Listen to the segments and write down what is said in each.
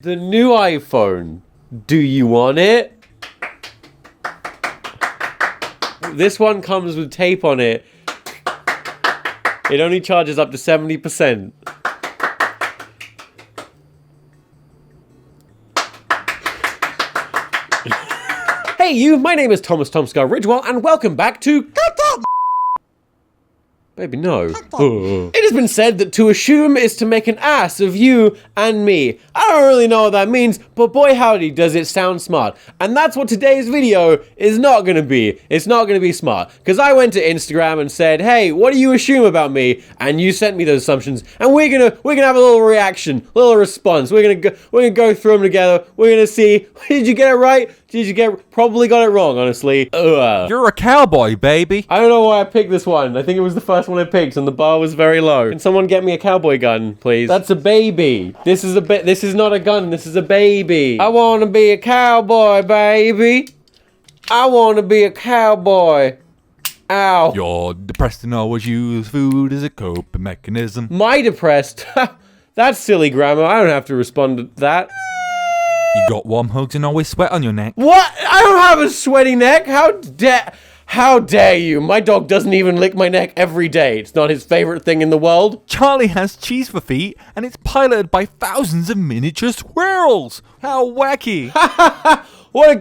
The new iPhone. Do you want it? This one comes with tape on it. It only charges up to 70%. Hey you, my name is TomSka Ridgewell, and welcome back to Baby, no. It has been said that to assume is to make an ass of you and me. I don't really know what that means, but boy howdy does it sound smart. And that's what today's video is not gonna be. It's not gonna be smart. Because I went to Instagram and said, hey, what do you assume about me? And you sent me those assumptions, and we're gonna have a little reaction, a little response. We're gonna go through them together. We're gonna see, did you get it right? Did you probably got it wrong, honestly. You're a cowboy, baby. I don't know why I picked this one. I think it was the first one I picked and the bar was very low. Can someone get me a cowboy gun, please? That's a baby. This is not a gun, this is a baby. I wanna be a cowboy, baby. I wanna be a cowboy. Ow. You're depressed and always use food as a coping mechanism. My depressed? That's silly grammar. I don't have to respond to that. You got warm hugs and always sweat on your neck. What? I don't have a sweaty neck. How dare you? My dog doesn't even lick my neck every day. It's not his favorite thing in the world. Charlie has cheese for feet and it's piloted by thousands of miniature squirrels. How wacky. What a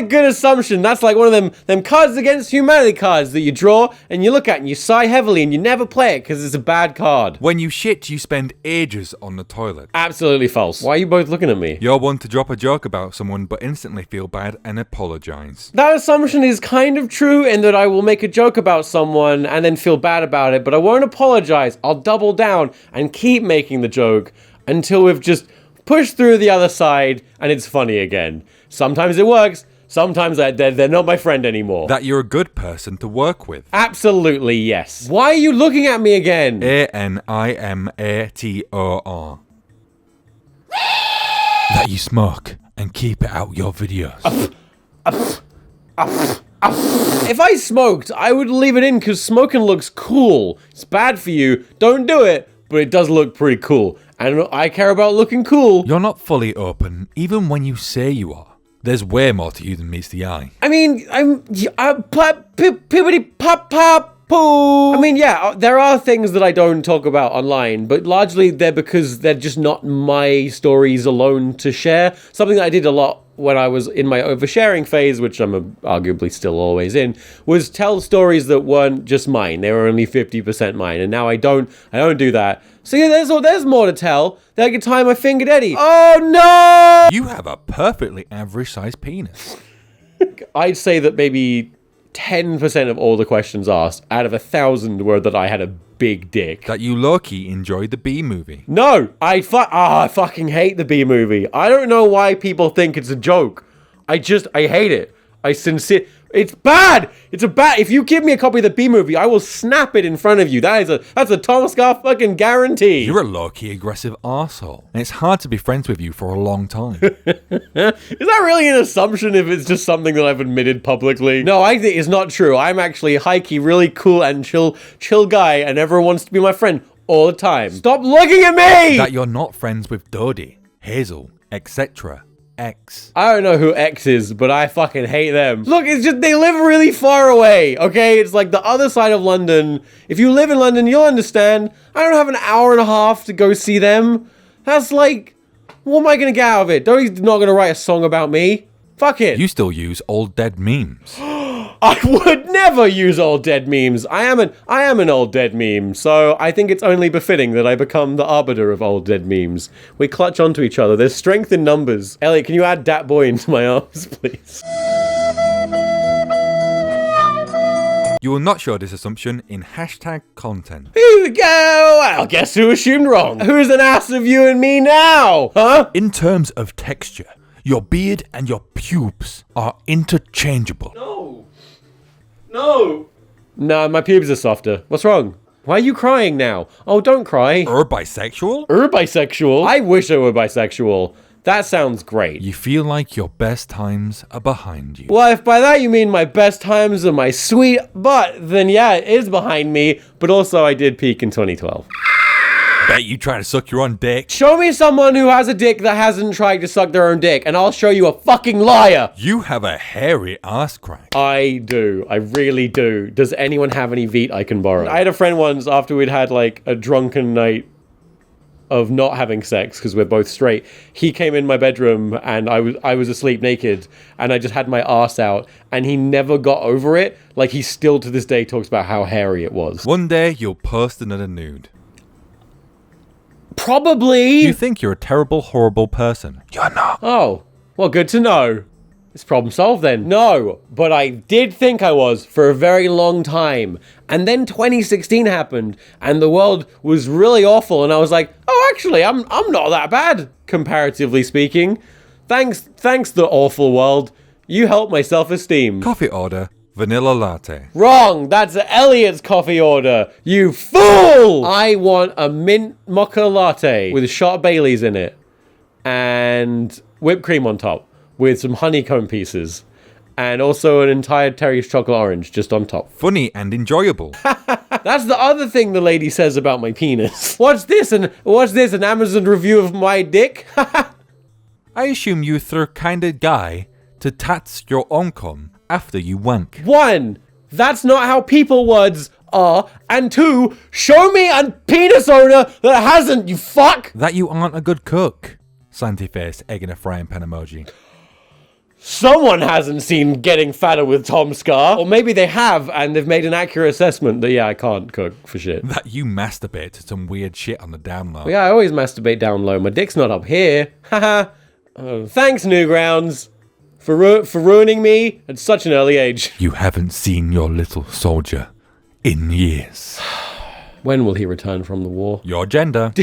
good assumption. That's like one of them Cards Against Humanity cards that you draw and you look at and you sigh heavily and you never play it because it's a bad card. When you shit, you spend ages on the toilet. Absolutely false. Why are you both looking at me? You're one to drop a joke about someone but instantly feel bad and apologize. That assumption is kind of true in that I will make a joke about someone and then feel bad about it, but I won't apologize. I'll double down and keep making the joke until we've just pushed through the other side and it's funny again. Sometimes it works, sometimes they're not my friend anymore. That you're a good person to work with. Absolutely, yes. Why are you looking at me again? A-N-I-M-A-T-O-R. That you smoke and keep it out your videos. If I smoked, I would leave it in because smoking looks cool. It's bad for you, don't do it, but it does look pretty cool. And I care about looking cool. You're not fully open, even when you say you are. There's way more to you than meets the eye. I mean, pippity pop pop poo. I mean, yeah, there are things that I don't talk about online, but largely they're because they're just not my stories alone to share. Something that I did a lot when I was in my oversharing phase, which I'm arguably still always in, was tell stories that weren't just mine. They were only 50% mine, and now I don't do that. So yeah, there's more to tell. That I can tie my finger to Eddie. Oh no! You have a perfectly average sized penis. I'd say that maybe 10% of all the questions asked out of 1,000 were that I had a big dick. That you low-key enjoyed the B movie. No! I fucking hate the B movie. I don't know why people think it's a joke. I hate it. It's bad! If you give me a copy of the B movie, I will snap it in front of you. That's a TomSka fucking guarantee. You're a low-key aggressive arsehole. And it's hard to be friends with you for a long time. Is that really an assumption if it's just something that I've admitted publicly? No, I think it's not true. I'm actually hikey, really cool and chill guy, and everyone wants to be my friend all the time. Stop looking at me! That you're not friends with Dodie, Hazel, etc. X. I don't know who X is, but I fucking hate them. Look, it's just, they live really far away, okay? It's like the other side of London. If you live in London, you'll understand. I don't have an hour and a half to go see them. That's like, what am I gonna get out of it? Doty's not gonna write a song about me. Fuck it. You still use old dead memes. I would never use old dead memes. I am an old dead meme, so I think it's only befitting that I become the arbiter of old dead memes. We clutch onto each other. There's strength in numbers. Elliot, can you add Dat Boy into my arms, please? You will not show this assumption in hashtag content. Here we go! Well, guess who assumed wrong? Who's an ass of you and me now? Huh? In terms of texture, your beard and your pubes are interchangeable. No, my pubes are softer. What's wrong? Why are you crying now? Oh, don't cry. Bisexual? Bisexual? I wish I were bisexual. That sounds great. You feel like your best times are behind you. Well, if by that you mean my best times are my sweet butt, then yeah, it is behind me, but also I did peak in 2012. Bet you try to suck your own dick. Show me someone who has a dick that hasn't tried to suck their own dick, and I'll show you a fucking liar. You have a hairy ass crack. I do. I really do. Does anyone have any Veet I can borrow? I had a friend once after we'd had like a drunken night of not having sex because we're both straight. He came in my bedroom and I was asleep naked and I just had my arse out and he never got over it. Like he still to this day talks about how hairy it was. One day you'll post another nude. Probably. You think you're a terrible, horrible person. You're not. Oh, well, good to know. It's problem solved then. No, but I did think I was for a very long time. And then 2016 happened and the world was really awful and I was like, oh, actually, I'm not that bad, comparatively speaking. Thanks, the awful world. You helped my self-esteem. Coffee order, vanilla latte. Wrong! That's Elliot's coffee order! You fool! I want a mint mocha latte with a shot of Bailey's in it and whipped cream on top with some honeycomb pieces and also an entire Terry's chocolate orange just on top. Funny and enjoyable. That's the other thing the lady says about my penis. What's this? An Amazon review of my dick? I assume you're the kind of guy to tats your own cum after you wank. 1, that's not how people words are. And 2, show me a penis owner that hasn't, you fuck! That you aren't a good cook. Slanty face, egg in a frying pan emoji. Someone hasn't seen Getting Fatter with TomSka. Or maybe they have, and they've made an accurate assessment that, yeah, I can't cook for shit. That you masturbate to some weird shit on the down low. Yeah, I always masturbate down low. My dick's not up here. Haha. Thanks, Newgrounds, for ruining me at such an early age. You haven't seen your little soldier in years. When will he return from the war? Your gender.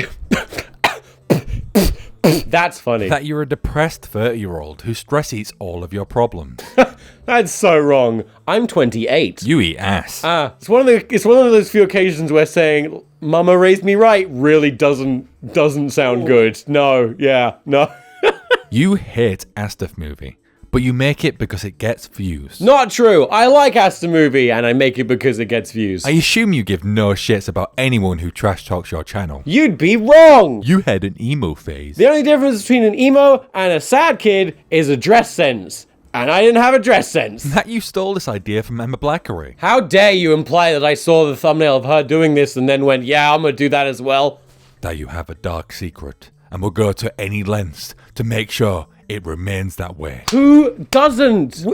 That's funny. That you're a depressed 30-year-old who stress eats all of your problems. That's so wrong. I'm 28. You eat ass. It's one of those few occasions where saying "Mama raised me right" really doesn't sound good. No, yeah, no. You hate Asta movie, but you make it because it gets views. Not true. I like Asta movie and I make it because it gets views. I assume you give no shits about anyone who trash talks your channel. You'd be wrong. You had an emo phase. The only difference between an emo and a sad kid is a dress sense. And I didn't have a dress sense. That you stole this idea from Emma Blackery. How dare you imply that I saw the thumbnail of her doing this and then went, yeah, I'm gonna do that as well. That you have a dark secret and will go to any lengths to make sure it remains that way. Who doesn't?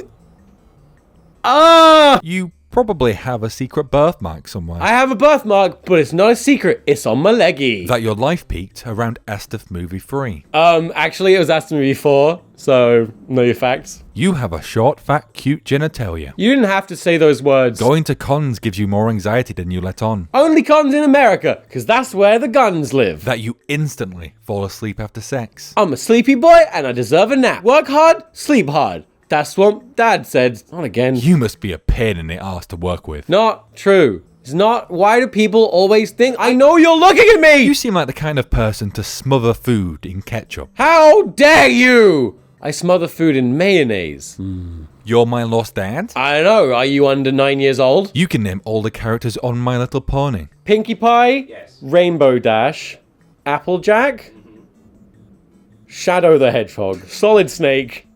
You probably have a secret birthmark somewhere. I have a birthmark, but it's not a secret. It's on my leggy. That your life peaked around Astaf Movie 3. Actually, it was Astaf Movie 4, so know your facts. You have a short, fat, cute genitalia. You didn't have to say those words. Going to cons gives you more anxiety than you let on. Only cons in America, because that's where the guns live. That you instantly fall asleep after sex. I'm a sleepy boy, and I deserve a nap. Work hard, sleep hard. That's what Dad said. Not again. You must be a pain in the ass to work with. Not true. It's not. Why do people always think I know you're looking at me? You seem like the kind of person to smother food in ketchup. How dare you? I smother food in mayonnaise. You're my lost dad? I don't know. Are you under 9 years old? You can name all the characters on My Little Pony. Pinkie Pie? Yes. Rainbow Dash? Applejack? Shadow the Hedgehog? Solid Snake?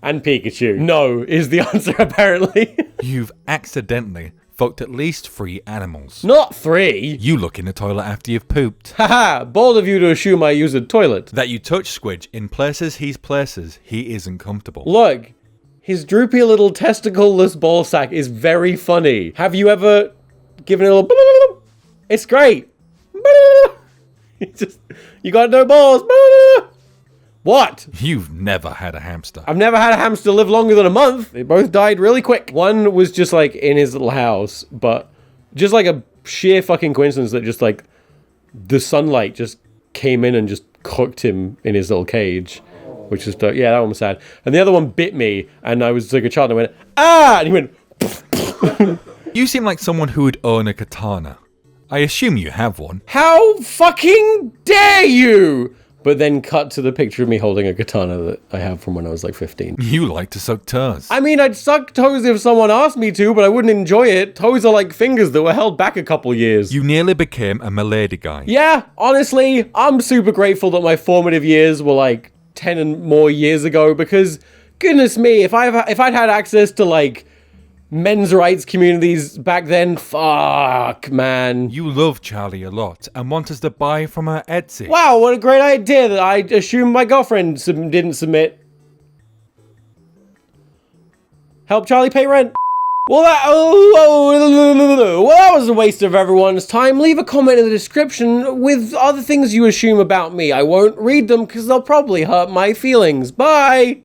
And Pikachu. No, is the answer apparently. You've accidentally fucked at least 3 animals. Not 3. You look in the toilet after you've pooped. Haha, bold of you to assume I use a toilet. That you touch Squidge in places he isn't comfortable. Look, his droopy little testicle-less ball sack is very funny. Have you ever given it a little... It's great. It's just, you got no balls. What? You've never had a hamster. I've never had a hamster live longer than a month. They both died really quick. One was just like in his little house, but just like a sheer fucking coincidence that just like the sunlight just came in and just cooked him in his little cage, which is, yeah, that one was sad. And the other one bit me and I was like a child and I went, ah! And he went, You seem like someone who would own a katana. I assume you have one. how fucking dare you? but then cut to the picture of me holding a katana that I have from when I was like 15. You like to suck toes. I mean, I'd suck toes if someone asked me to, but I wouldn't enjoy it. Toes are like fingers that were held back a couple years. You nearly became a milady guy. Yeah, honestly, I'm super grateful that my formative years were like 10 and more years ago, because goodness me, if I'd had access to like men's rights communities back then, fuck, man. You love Charlie a lot and want us to buy from her Etsy. Wow, what a great idea that I assume my girlfriend didn't submit. Help Charlie pay rent. Well, that was a waste of everyone's time. Leave a comment in the description with other things you assume about me. I won't read them because they'll probably hurt my feelings. Bye!